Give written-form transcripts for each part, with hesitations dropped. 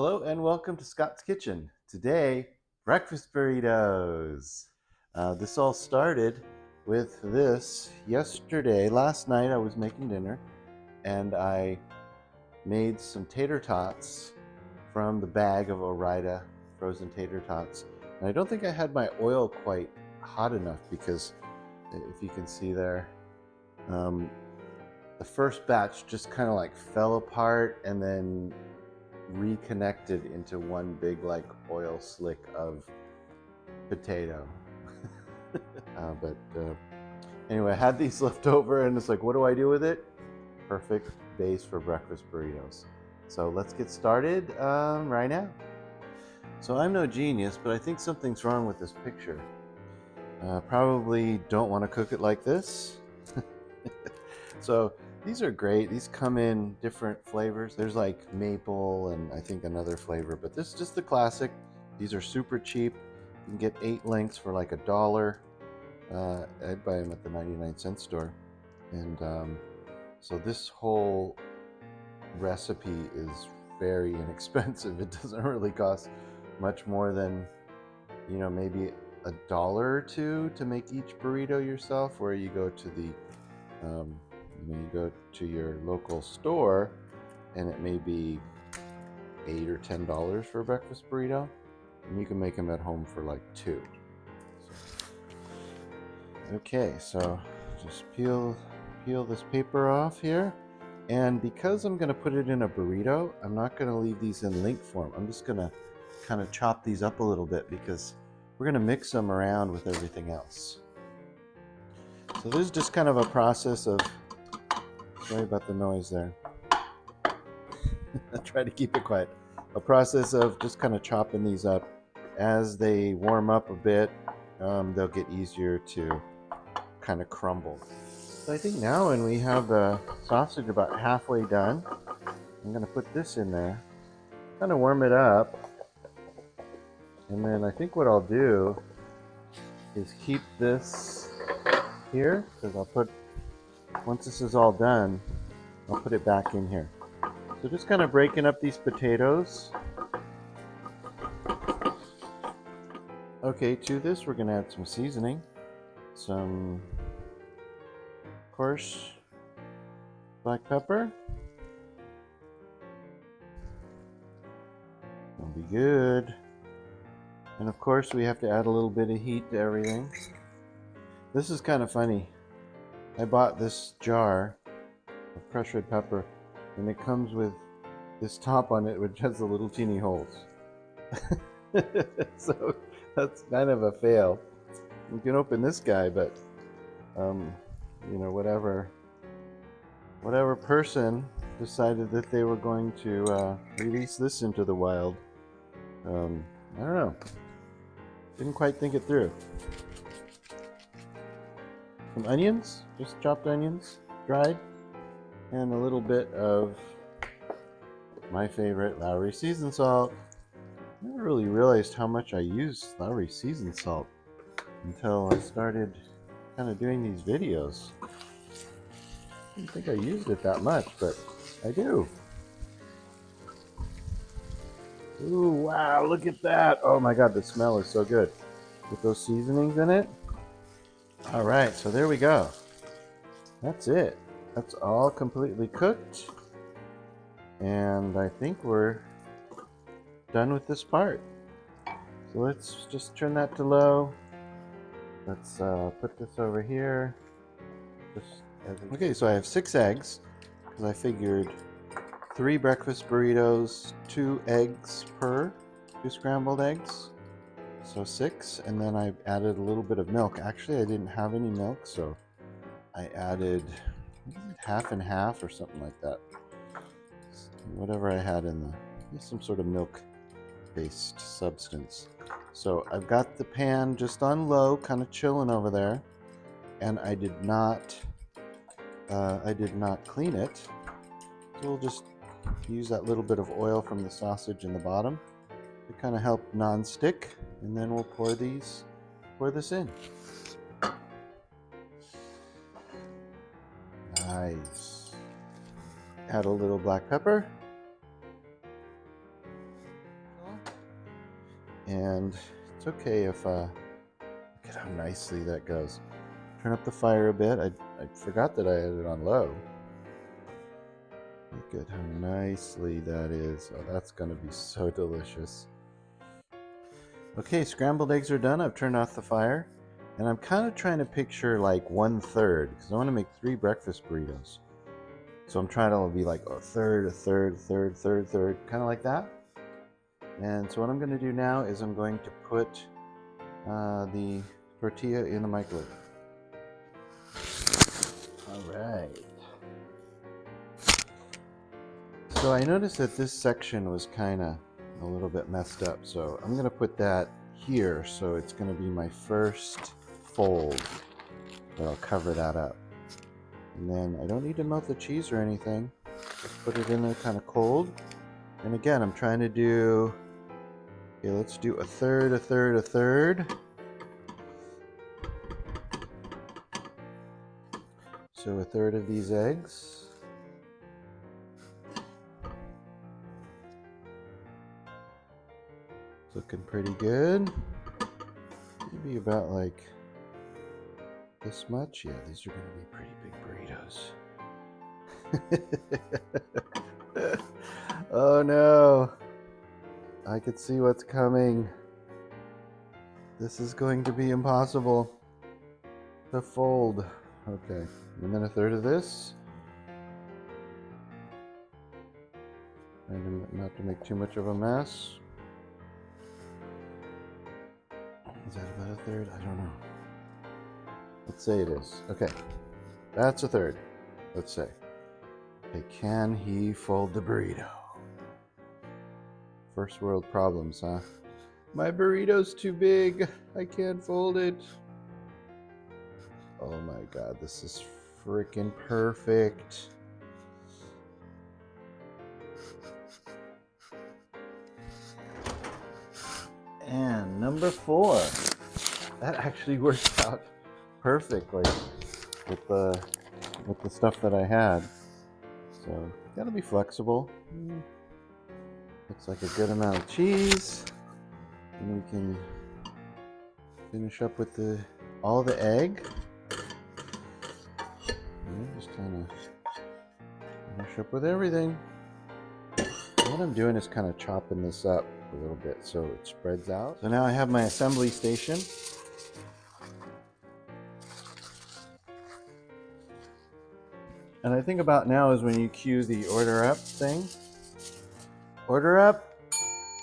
Hello and welcome to Scott's Kitchen. Today, breakfast burritos. This all started with this yesterday. Last night I was making dinner and I made some tater tots from the bag of Ore-Ida frozen tater tots. And I don't think I had my oil quite hot enough because if you can see there, the first batch just kind of like fell apart and then reconnected into one big like oil slick of potato. but anyway, I had these left over and it's like, what do I do with it? Perfect base for breakfast burritos. So let's get started right now. So I'm no genius, but I think something's wrong with this picture. Probably don't want to cook it like this. So these are great. These come in different flavors. There's like maple and I think another flavor, but this is just the classic. These are super cheap. You can get 8 lengths for like $1. I'd buy them at the 99-cent store. And so this whole recipe is very inexpensive. It doesn't really cost much more than, maybe $1 or $2 to make each burrito yourself, where you go to the you go to your local store and it may be $8 or $10 for a breakfast burrito, and you can make them at home for like $2. Okay, so just peel this paper off here, and because I'm going to put it in a burrito, I'm not going to leave these in link form. I'm just going to kind of chop these up a little bit because we're going to mix them around with everything else. So this is just kind of a process of, sorry about the noise there. I try to keep it quiet. A process of just kind of chopping these up. As they warm up a bit, they'll get easier to kind of crumble. So I think now when we have the sausage about halfway done, I'm going to put this in there, kind of warm it up. And then I think what I'll do is keep this here, because once this is all done, I'll put it back in here. So just kind of breaking up these potatoes. Okay, to this we're going to add some seasoning. Some coarse black pepper. That'll be good. And of course we have to add a little bit of heat to everything. This is kind of funny. I bought this jar of crushed red pepper, and it comes with this top on it which has the little teeny holes. So that's kind of a fail. You can open this guy, but whatever person decided that they were going to release this into the wild, I don't know. Didn't quite think it through. Some onions, just chopped onions, dried, and a little bit of my favorite Lowry seasoned salt. I never really realized how much I used Lowry seasoned salt until I started kind of doing these videos. I didn't think I used it that much, but I do. Ooh, wow, look at that. Oh my God, the smell is so good with those seasonings in it. All right, so there we go. That's it. That's all completely cooked. And I think we're done with this part. So let's just turn that to low. Let's put this over here. Okay, so I have 6 eggs because I figured 3 breakfast burritos, 2 eggs per, 2 scrambled eggs. So 6, and then I added a little bit of milk. Actually, I didn't have any milk, so I added half and half or something like that. Whatever I had in some sort of milk-based substance. So I've got the pan just on low, kind of chilling over there, and I did not clean it. So we'll just use that little bit of oil from the sausage in the bottom to kind of help non-stick, and then we'll pour this in. Nice. Add a little black pepper. And it's okay if, look at how nicely that goes. Turn up the fire a bit. I forgot that I had it on low. Look at how nicely that is. Oh, that's going to be so delicious. Okay, scrambled eggs are done. I've turned off the fire. And I'm kind of trying to picture like 1/3, because I want to make 3 breakfast burritos. So I'm trying to be like a third, kind of like that. And so what I'm going to do now is I'm going to put the tortilla in the microwave. All right. So I noticed that this section was kind of a little bit messed up. So I'm going to put that here. So it's going to be my first fold that'll cover that up. And then I don't need to melt the cheese or anything. Just put it in there kind of cold. And again, I'm trying to do, okay, let's do a third. So a third of these eggs. It's looking pretty good. Maybe about like this much. Yeah, these are going to be pretty big burritos. Oh no. I could see what's coming. This is going to be impossible to fold. Okay, and then a third of this. And not to make too much of a mess. Is that about a third? I don't know. Let's say it is. Okay, that's a third. Let's say. Okay, can he fold the burrito? First world problems, huh? My burrito's too big. I can't fold it. Oh my god, this is freaking perfect. And number 4. That actually worked out perfect, like with the stuff that I had. So gotta be flexible. Looks like a good amount of cheese. And we can finish up with all the egg. And just kind of finish up with everything. What I'm doing is kind of chopping this up a little bit so it spreads out. So now I have my assembly station. And I think about now is when you cue the order up thing. Order up,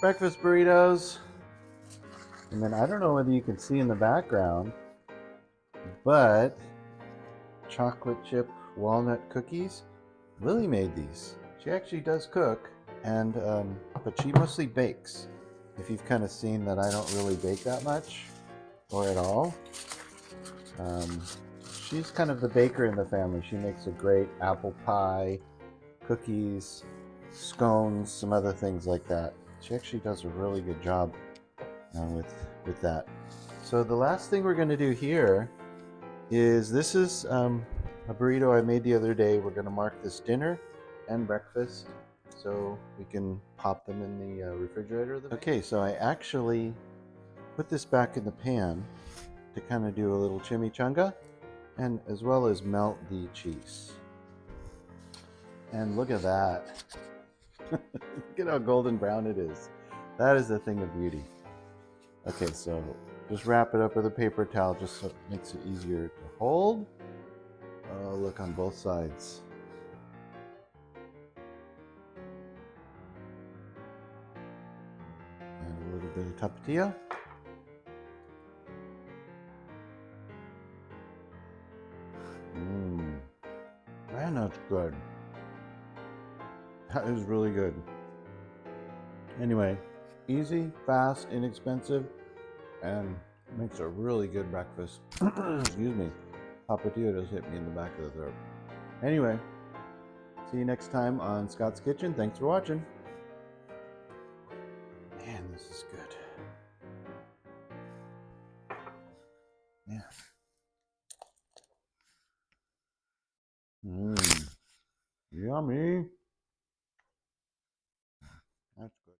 breakfast burritos. And then I don't know whether you can see in the background, but chocolate chip walnut cookies. Lily made these. She actually does cook, and but she mostly bakes. If you've kind of seen that I don't really bake that much or at all. She's kind of the baker in the family. She makes a great apple pie, cookies, scones, some other things like that. She actually does a really good job with that. So the last thing we're going to do here is, this is a burrito I made the other day. We're going to mark this dinner and breakfast so we can pop them in the refrigerator. Okay, so I actually put this back in the pan to kind of do a little chimichanga, and as well as melt the cheese. And look at that. Look at how golden brown it is. That is a thing of beauty. Okay, so just wrap it up with a paper towel just so it makes it easier to hold. Oh, look on both sides. And a little bit of tapatía. Man, that's good. That is really good. Anyway, easy, fast, inexpensive, and makes a really good breakfast. Excuse me. Tapatía just hit me in the back of the throat. Anyway, see you next time on Scott's Kitchen. Thanks for watching. Man, this is good. Yeah. Yummy. That's good.